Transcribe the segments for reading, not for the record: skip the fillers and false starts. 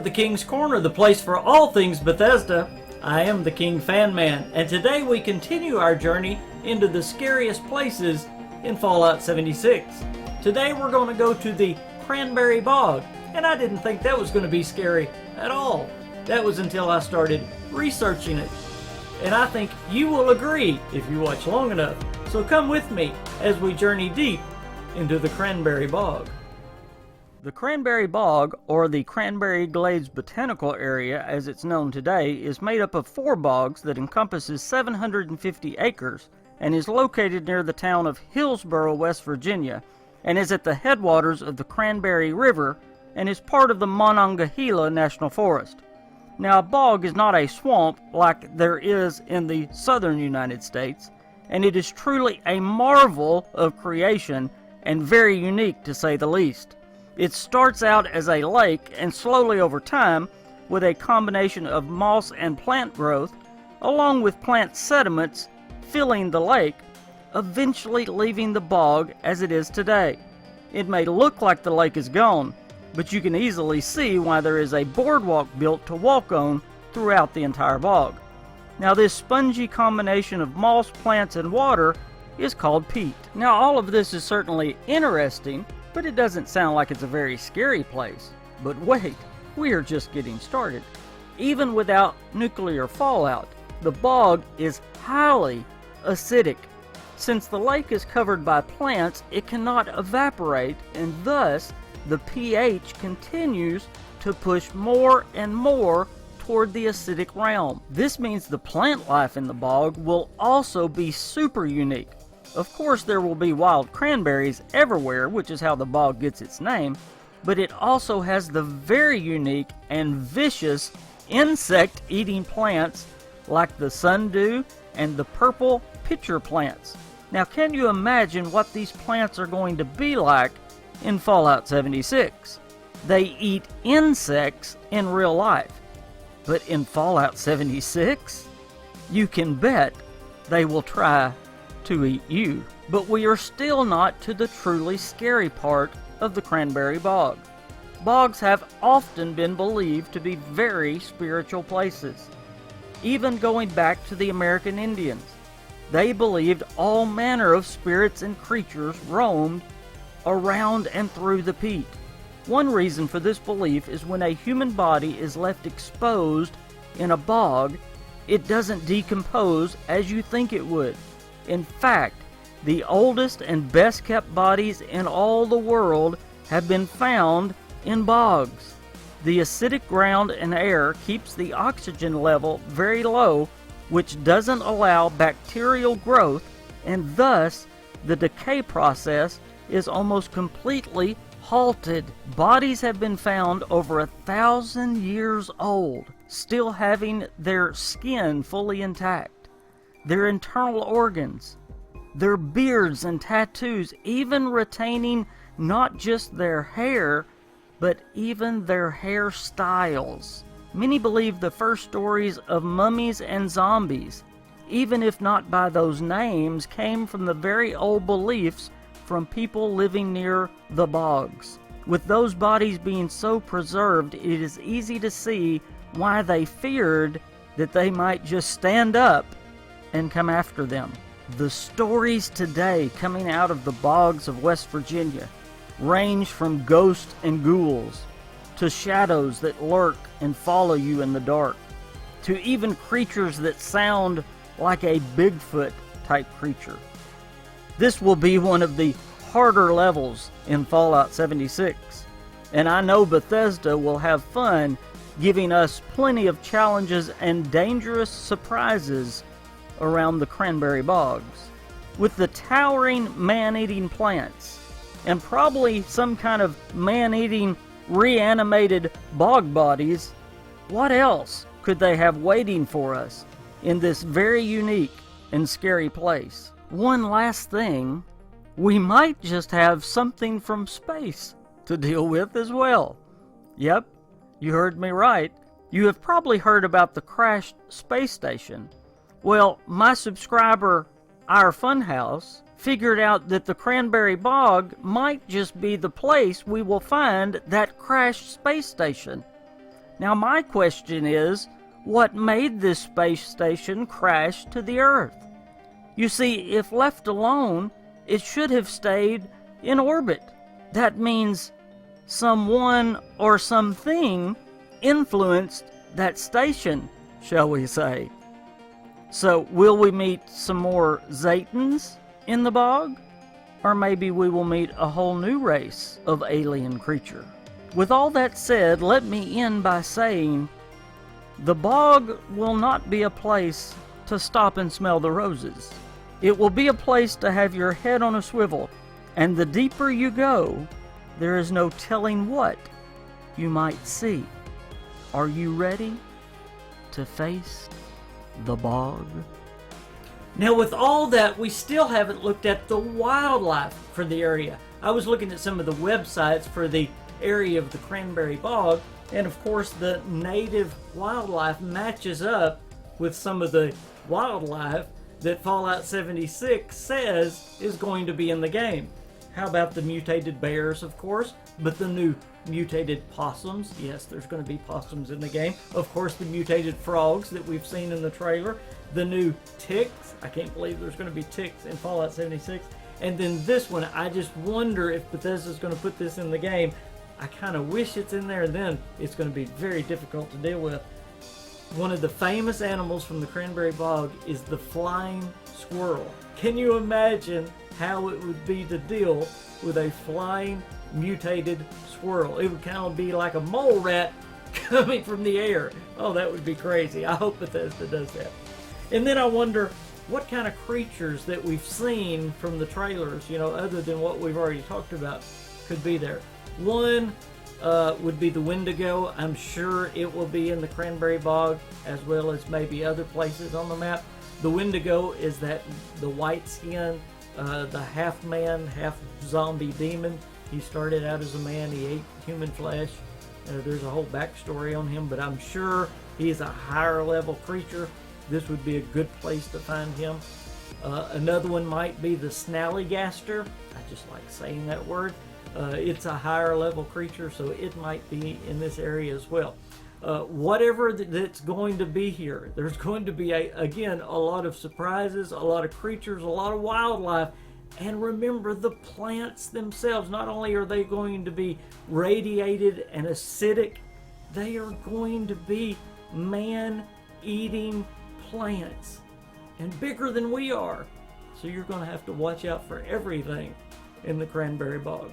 the King's Corner, the place for all things Bethesda. I am the KingFanMan, and today we continue our journey into the scariest places in Fallout 76. Today we're going to go to the Cranberry Bog, and I didn't think that was going to be scary at all. That was until I started researching it. And I think you will agree if you watch long enough. So come with me as we journey deep into the Cranberry Bog. The Cranberry Bog, or the Cranberry Glades Botanical Area as it's known today, is made up of 4 bogs that encompasses 750 acres and is located near the town of Hillsboro, West Virginia, and is at the headwaters of the Cranberry River and is part of the Monongahela National Forest. Now, a bog is not a swamp like there is in the southern United States, and it is truly a marvel of creation and very unique to say the least. It starts out as a lake and slowly over time, with a combination of moss and plant growth, along with plant sediments filling the lake, eventually leaving the bog as it is today. It may look like the lake is gone, but you can easily see why there is a boardwalk built to walk on throughout the entire bog. Now, this spongy combination of moss, plants, and water is called peat. Now, all of this is certainly interesting, but it doesn't sound like it's a very scary place. But wait, we are just getting started. Even without nuclear fallout, the bog is highly acidic. Since the lake is covered by plants, it cannot evaporate, and thus the pH continues to push more and more toward the acidic realm. This means the plant life in the bog will also be super unique. Of course, there will be wild cranberries everywhere, which is how the bog gets its name, but it also has the very unique and vicious insect-eating plants like the sundew and the purple pitcher plants. Now, can you imagine what these plants are going to be like in Fallout 76? They eat insects in real life, but in Fallout 76, you can bet they will try to eat you. But we are still not to the truly scary part of the Cranberry Bog. Bogs have often been believed to be very spiritual places, even going back to the American Indians. They believed all manner of spirits and creatures roamed around and through the peat. One reason for this belief is when a human body is left exposed in a bog, it doesn't decompose as you think it would. In fact, the oldest and best kept bodies in all the world have been found in bogs. The acidic ground and air keeps the oxygen level very low, which doesn't allow bacterial growth, and thus the decay process is almost completely halted. Bodies have been found over 1,000 years old, still having their skin fully intact, their internal organs, their beards and tattoos, even retaining not just their hair, but even their hairstyles. Many believe the first stories of mummies and zombies, even if not by those names, came from the very old beliefs from people living near the bogs. With those bodies being so preserved, it is easy to see why they feared that they might just stand up and come after them. The stories today coming out of the bogs of West Virginia range from ghosts and ghouls to shadows that lurk and follow you in the dark, to even creatures that sound like a Bigfoot type creature. This will be one of the harder levels in Fallout 76, and I know Bethesda will have fun giving us plenty of challenges and dangerous surprises around the Cranberry Bogs. With the towering man-eating plants, and probably some kind of man-eating reanimated bog bodies, what else could they have waiting for us in this very unique and scary place? One last thing, we might just have something from space to deal with as well. Yep, you heard me right. You have probably heard about the crashed space station. Well, my subscriber, Our Funhouse, figured out that the Cranberry Bog might just be the place we will find that crashed space station. Now my question is, what made this space station crash to the Earth? You see, if left alone, it should have stayed in orbit. That means someone or something influenced that station, shall we say. So, will we meet some more Zetans in the bog? Or maybe we will meet a whole new race of alien creature. With all that said, let me end by saying, the bog will not be a place to stop and smell the roses. It will be a place to have your head on a swivel, and the deeper you go, there is no telling what you might see. Are you ready to face the bog? Now, with all that, we still haven't looked at the wildlife for the area. I was looking at some of the websites for the area of the Cranberry Bog, and of course the native wildlife matches up with some of the wildlife that Fallout 76 says is going to be in the game. How about the mutated bears, of course, but the new mutated possums. Yes, there's going to be possums in the game. Of course, the mutated frogs that we've seen in the trailer. The new ticks. I can't believe there's going to be ticks in Fallout 76. And then this one, I just wonder if Bethesda's going to put this in the game. I kind of wish it's in there, and then it's going to be very difficult to deal with. One of the famous animals from the Cranberry Bog is the flying squirrel. Can you imagine how it would be to deal with a flying mutated squirrel? It would kind of be like a mole rat coming from the air. Oh, that would be crazy. I hope Bethesda does that. And then I wonder what kind of creatures that we've seen from the trailers, other than what we've already talked about, could be there. One would be the Wendigo. I'm sure it will be in the Cranberry Bog, as well as maybe other places on the map. The Wendigo is the white skin, the half man, half zombie demon. He started out as a man. He ate human flesh. There's a whole backstory on him, but I'm sure he's a higher level creature. This would be a good place to find him. Another one might be the Snallygaster. I just like saying that word. It's a higher level creature, so it might be in this area as well. Whatever that's going to be here, there's going to be, again, a lot of surprises, a lot of creatures, a lot of wildlife. And remember, the plants themselves, not only are they going to be radiated and acidic, they are going to be man-eating plants and bigger than we are. So you're going to have to watch out for everything in the Cranberry Bog.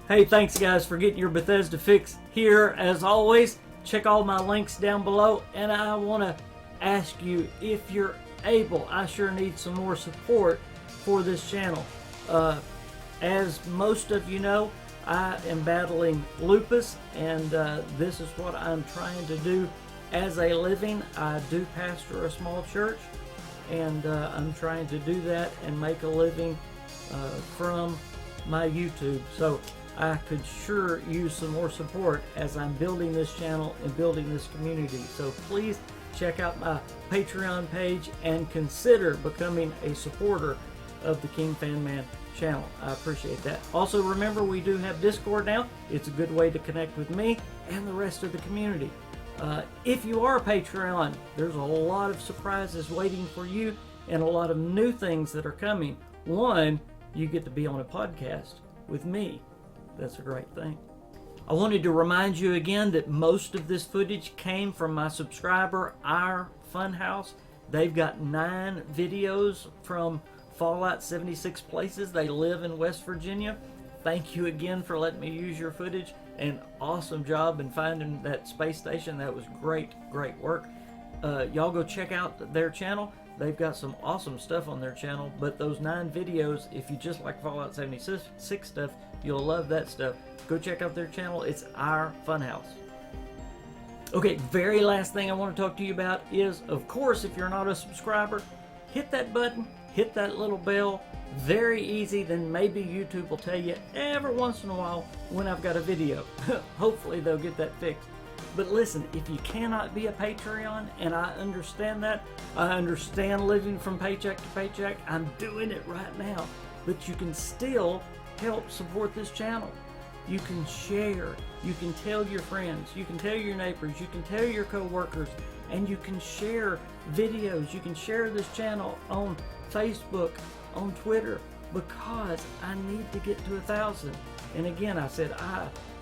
Hey, thanks guys for getting your Bethesda fix here. As always, check all my links down below, and I want to ask you, if you're able, I sure need some more support for this channel. As most of you know, I am battling lupus, and this is what I'm trying to do as a living. I do pastor a small church, and I'm trying to do that and make a living from my YouTube. So I could sure use some more support as I'm building this channel and building this community. So please check out my Patreon page and consider becoming a supporter of the KingFanMan channel. I appreciate that. Also, remember, we do have Discord now. It's a good way to connect with me and the rest of the community. If you are a Patreon, there's a lot of surprises waiting for you and a lot of new things that are coming. One, you get to be on a podcast with me. That's a great thing. I wanted to remind you again that most of this footage came from my subscriber, Our Funhouse. They've got 9 videos from Fallout 76 places. They live in West Virginia. Thank you again for letting me use your footage. An awesome job in finding that space station. That was great work. Y'all go check out their channel. They've got some awesome stuff on their channel, but those 9 videos, if you just like Fallout 76 stuff, you'll love that stuff. Go check out their channel. It's Our Funhouse. Okay, very last thing I want to talk to you about is, of course, if you're not a subscriber, hit that button, hit that little bell. Very easy. Then maybe YouTube will tell you every once in a while when I've got a video. Hopefully they'll get that fixed. But listen, if you cannot be a Patreon, and I understand that, I understand living from paycheck to paycheck, I'm doing it right now, but you can still help support this channel. You can share. You can tell your friends. You can tell your neighbors. You can tell your co-workers. And you can share videos. You can share this channel on Facebook, on Twitter, because I need to get to 1,000. And again, I said,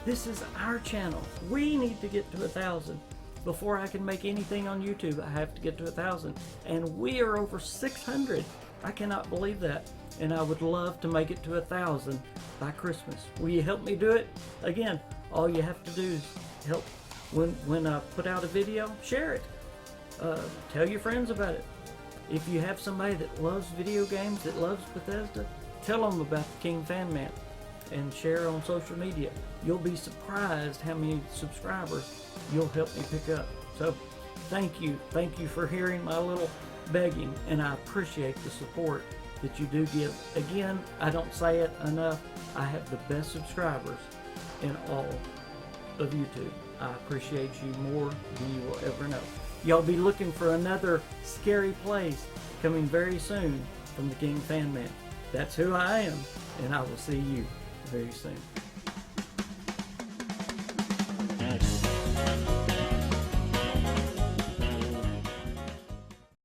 this is our channel. We need to get to 1,000. Before I can make anything on YouTube, I have to get to 1,000. And we are over 600. I cannot believe that. And I would love to make it to 1,000 by Christmas. Will you help me do it? Again, all you have to do is help. When I put out a video, share it. Tell your friends about it. If you have somebody that loves video games, that loves Bethesda, tell them about the KingFanMan and share on social media. You'll be surprised how many subscribers you'll help me pick up. So thank you for hearing my little begging, and I appreciate the support that you do give. Again, I don't say it enough, I have the best subscribers in all of YouTube. I appreciate you more than you will ever know. Y'all be looking for another scary place coming very soon from the KingFanMan. That's who I am, and I will see you very soon.